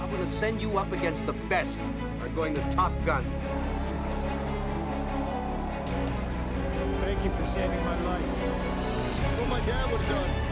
I'm gonna send you up against the best. Are going to Top Gun. Thank you for saving my life. What my dad would have done.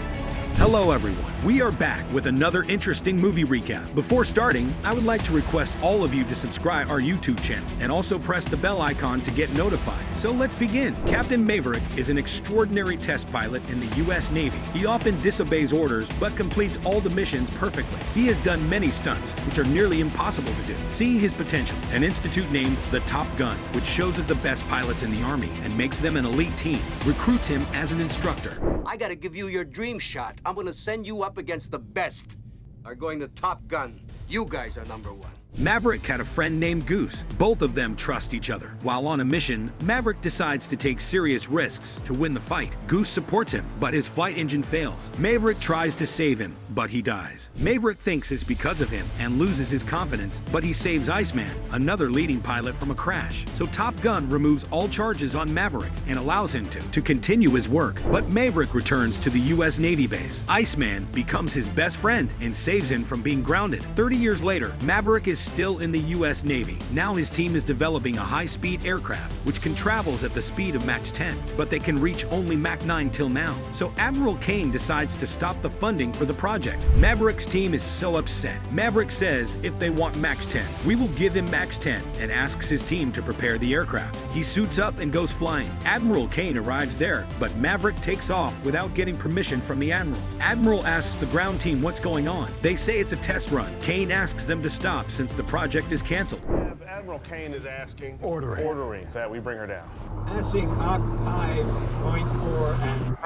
Hello everyone, we are back with another interesting movie recap. Before starting, I would like to request all of you to subscribe our YouTube channel and also press the bell icon to get notified. So let's begin. Captain Maverick is an extraordinary test pilot in the US Navy. He often disobeys orders but completes all the missions perfectly. He has done many stunts, which are nearly impossible to do. Seeing his potential, an institute named the Top Gun, which shows the best pilots in the Army and makes them an elite team, recruits him as an instructor. I gotta give you your dream shot. I'm gonna send you up against the best. Are going to Top Gun. You guys are number one. Maverick had a friend named Goose. Both of them trust each other. While on a mission, Maverick decides to take serious risks to win the fight. Goose supports him, but his flight engine fails. Maverick tries to save him, but he dies. Maverick thinks it's because of him and loses his confidence, but he saves Iceman, another leading pilot, from a crash. So Top Gun removes all charges on Maverick and allows him to continue his work. But Maverick returns to the US Navy base. Iceman becomes his best friend and saves him from being grounded. 30 years later, Maverick is still in the US Navy. Now his team is developing a high-speed aircraft, which can travel at the speed of Mach 10, but they can reach only Mach 9 till now. So Admiral Kane decides to stop the funding for the project. Maverick's team is so upset. Maverick says if they want Mach 10, we will give him Mach 10, and asks his team to prepare the aircraft. He suits up and goes flying. Admiral Kane arrives there, but Maverick takes off without getting permission from the Admiral. Admiral asks the ground team what's going on. They say it's a test run. Kane asks them to stop since the project is canceled. Admiral Kane is asking, Ordering that we bring her down. Passing Mach 5.4 and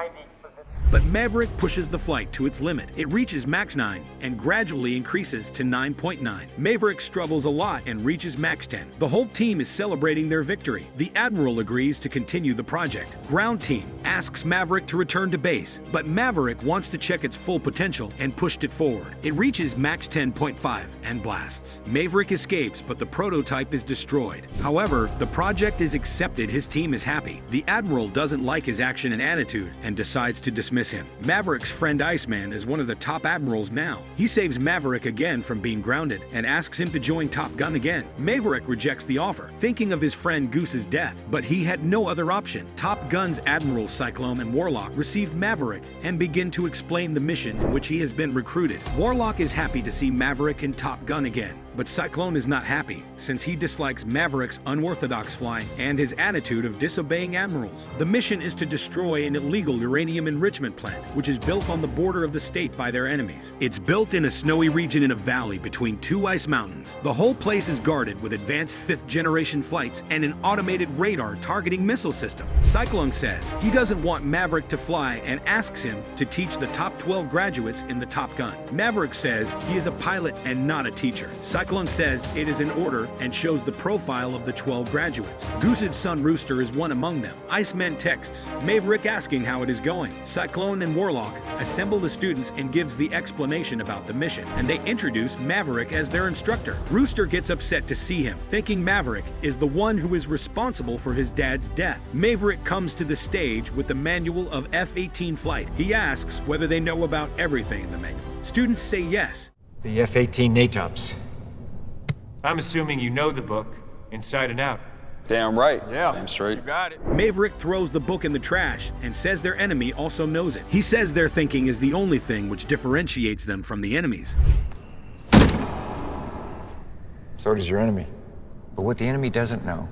But Maverick pushes the flight to its limit. It reaches Mach 9 and gradually increases to 9.9. Maverick struggles a lot and reaches Mach 10. The whole team is celebrating their victory. The Admiral agrees to continue the project. Ground team asks Maverick to return to base, but Maverick wants to check its full potential and pushed it forward. It reaches Mach 10.5 and blasts. Maverick escapes, but the prototype is destroyed. However, the project is accepted. His team is happy. The Admiral doesn't like his action and attitude and decides to dismiss him. Maverick's friend Iceman is one of the top admirals now. He saves Maverick again from being grounded and asks him to join Top Gun again. Maverick rejects the offer, thinking of his friend Goose's death, but he had no other option. Top Gun's admirals Cyclone and Warlock receive Maverick and begin to explain the mission in which he has been recruited. Warlock is happy to see Maverick in Top Gun again, but Cyclone is not happy, since he dislikes Maverick's unorthodox flying and his attitude of disobeying admirals. The mission is to destroy an illegal uranium enrichment plant, which is built on the border of the state by their enemies. It's built in a snowy region in a valley between two ice mountains. The whole place is guarded with advanced 5th-generation flights and an automated radar targeting missile system. Cyclone says he doesn't want Maverick to fly and asks him to teach the top 12 graduates in the Top Gun. Maverick says he is a pilot and not a teacher. Cyclone says it is in order and shows the profile of the 12 graduates. Goose's son Rooster is one among them. Iceman texts Maverick asking how it is going. Cyclone and Warlock assemble the students and gives the explanation about the mission, and they introduce Maverick as their instructor. Rooster gets upset to see him, thinking Maverick is the one who is responsible for his dad's death. Maverick comes to the stage with the manual of F-18 flight. He asks whether they know about everything in the manual. Students say yes. The F-18 NATOPS. I'm assuming you know the book, inside and out. Damn right. Yeah. Damn straight. You got it. Maverick throws the book in the trash and says their enemy also knows it. He says their thinking is the only thing which differentiates them from the enemies. So does your enemy. But what the enemy doesn't know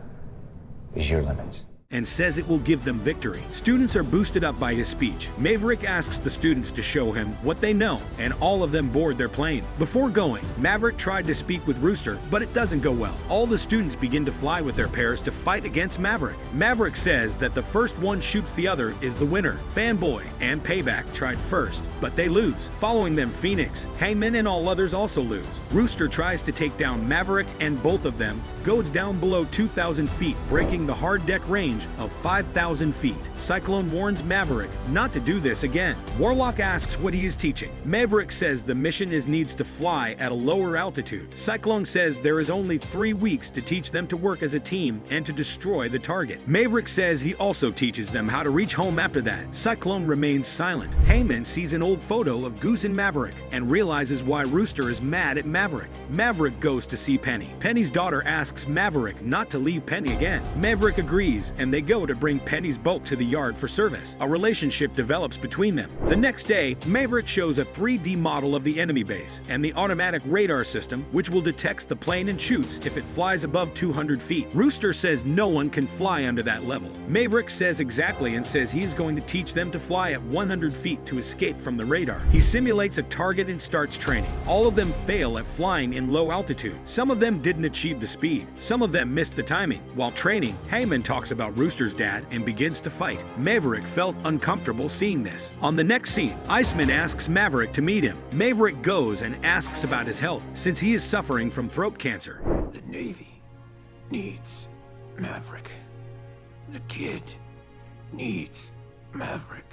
is your limits. And says it will give them victory. Students are boosted up by his speech. Maverick asks the students to show him what they know, and all of them board their plane. Before going, Maverick tried to speak with Rooster, but it doesn't go well. All the students begin to fly with their pairs to fight against Maverick. Maverick says that the first one shoots the other is the winner. Fanboy and Payback tried first, but they lose. Following them, Phoenix, Hangman, and all others also lose. Rooster tries to take down Maverick, and both of them goes down below 2,000 feet, breaking the hard deck range range of 5,000 feet. Cyclone warns Maverick not to do this again. Warlock asks what he is teaching. Maverick says the mission needs to fly at a lower altitude. Cyclone says there is only 3 weeks to teach them to work as a team and to destroy the target. Maverick says he also teaches them how to reach home after that. Cyclone remains silent. Heyman sees an old photo of Goose and Maverick and realizes why Rooster is mad at Maverick. Maverick goes to see Penny. Penny's daughter asks Maverick not to leave Penny again. Maverick agrees, and they go to bring Penny's boat to the yard for service. A relationship develops between them. The next day, Maverick shows a 3D model of the enemy base and the automatic radar system, which will detect the plane and shoots if it flies above 200 feet. Rooster says no one can fly under that level. Maverick says exactly and says he is going to teach them to fly at 100 feet to escape from the radar. He simulates a target and starts training. All of them fail at flying in low altitude. Some of them didn't achieve the speed. Some of them missed the timing. While training, Heyman talks about Rooster's dad and begins to fight. Maverick felt uncomfortable seeing this. On the next scene, Iceman asks Maverick to meet him. Maverick goes and asks about his health, since he is suffering from throat cancer. The Navy needs Maverick. The kid needs Maverick.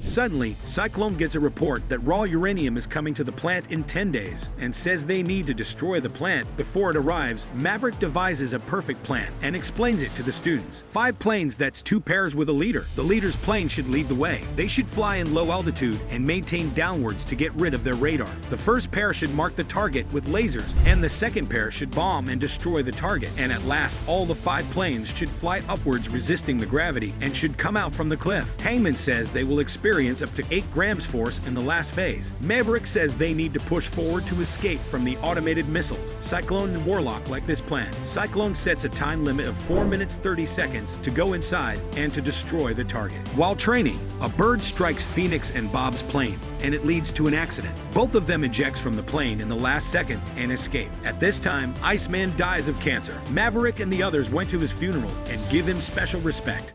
Suddenly, Cyclone gets a report that raw uranium is coming to the plant in 10 days and says they need to destroy the plant before it arrives. Maverick devises a perfect plan and explains it to the students. 5 planes, that's 2 pairs with a leader. The leader's plane should lead the way. They should fly in low altitude and maintain downwards to get rid of their radar. The first pair should mark the target with lasers, and the second pair should bomb and destroy the target. And at last, all the 5 planes should fly upwards resisting the gravity and should come out from the cliff. Heyman says they will experience up to 8 grams force in the last phase. Maverick says they need to push forward to escape from the automated missiles. Cyclone and Warlock like this plan. Cyclone sets a time limit of 4 minutes 30 seconds to go inside and to destroy the target. While training, a bird strikes Phoenix and Bob's plane, and it leads to an accident. Both of them ejects from the plane in the last second and escape. At this time, Iceman dies of cancer. Maverick and the others went to his funeral and give him special respect.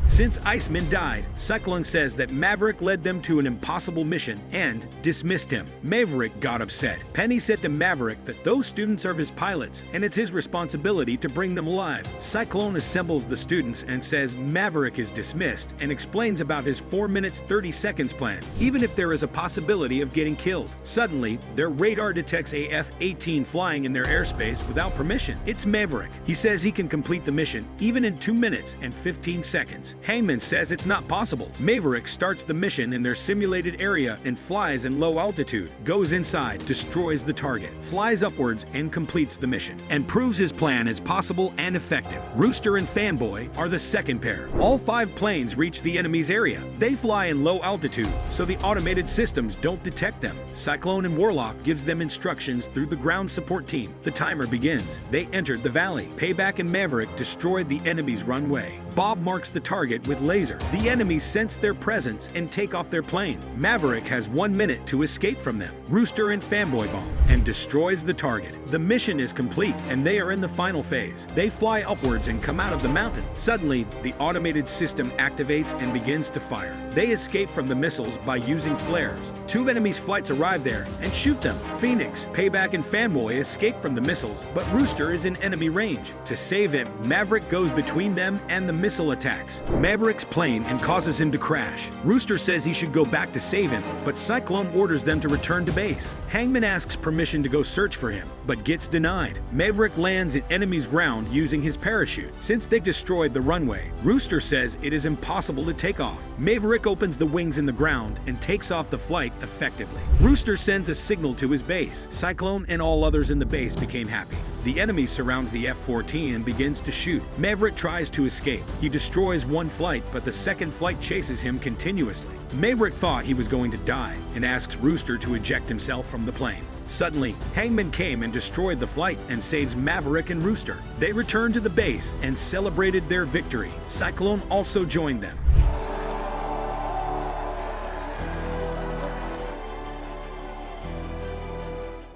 Since Iceman died, Cyclone says that Maverick led them to an impossible mission and dismissed him. Maverick got upset. Penny said to Maverick that those students are his pilots and it's his responsibility to bring them alive. Cyclone assembles the students and says Maverick is dismissed and explains about his 4 minutes 30 seconds plan, even if there is a possibility of getting killed. Suddenly, their radar detects a F-18 flying in their airspace without permission. It's Maverick. He says he can complete the mission even in 2 minutes and 15 seconds. Heyman says it's not possible. Maverick starts the mission in their simulated area and flies in low altitude, goes inside, destroys the target, flies upwards and completes the mission, and proves his plan is possible and effective. Rooster and Fanboy are the second pair. All 5 planes reach the enemy's area. They fly in low altitude, so the automated systems don't detect them. Cyclone and Warlock gives them instructions through the ground support team. The timer begins. They entered the valley. Payback and Maverick destroyed the enemy's runway. Bob marks the target with laser. The enemies sense their presence and take off their plane. Maverick has 1 minute to escape from them. Rooster and Fanboy bomb and destroys the target. The mission is complete and they are in the final phase. They fly upwards and come out of the mountain. Suddenly, the automated system activates and begins to fire. They escape from the missiles by using flares. 2 enemies' flights arrive there and shoot them. Phoenix, Payback, and Fanboy escape from the missiles, but Rooster is in enemy range. To save him, Maverick goes between them and the missile attacks Maverick's plane and causes him to crash. Rooster says he should go back to save him, but Cyclone orders them to return to base. Hangman asks permission to go search for him, but gets denied. Maverick lands at enemy's ground using his parachute. Since they destroyed the runway, Rooster says it is impossible to take off. Maverick opens the wings in the ground and takes off the flight effectively. Rooster sends a signal to his base. Cyclone and all others in the base became happy. The enemy surrounds the F-14 and begins to shoot. Maverick tries to escape. He destroys one flight, but the second flight chases him continuously. Maverick thought he was going to die and asks Rooster to eject himself from the plane. Suddenly, Hangman came and destroyed the flight and saves Maverick and Rooster. They returned to the base and celebrated their victory. Cyclone also joined them.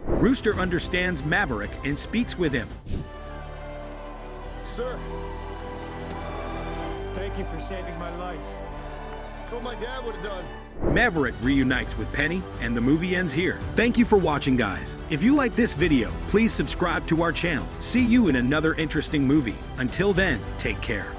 Rooster understands Maverick and speaks with him. Sir, Thank you for saving my life. that's what my dad would have done. Maverick reunites with Penny, and the movie ends here. Thank you for watching, guys. If you like this video, please subscribe to our channel. See you in another interesting movie. Until then, take care.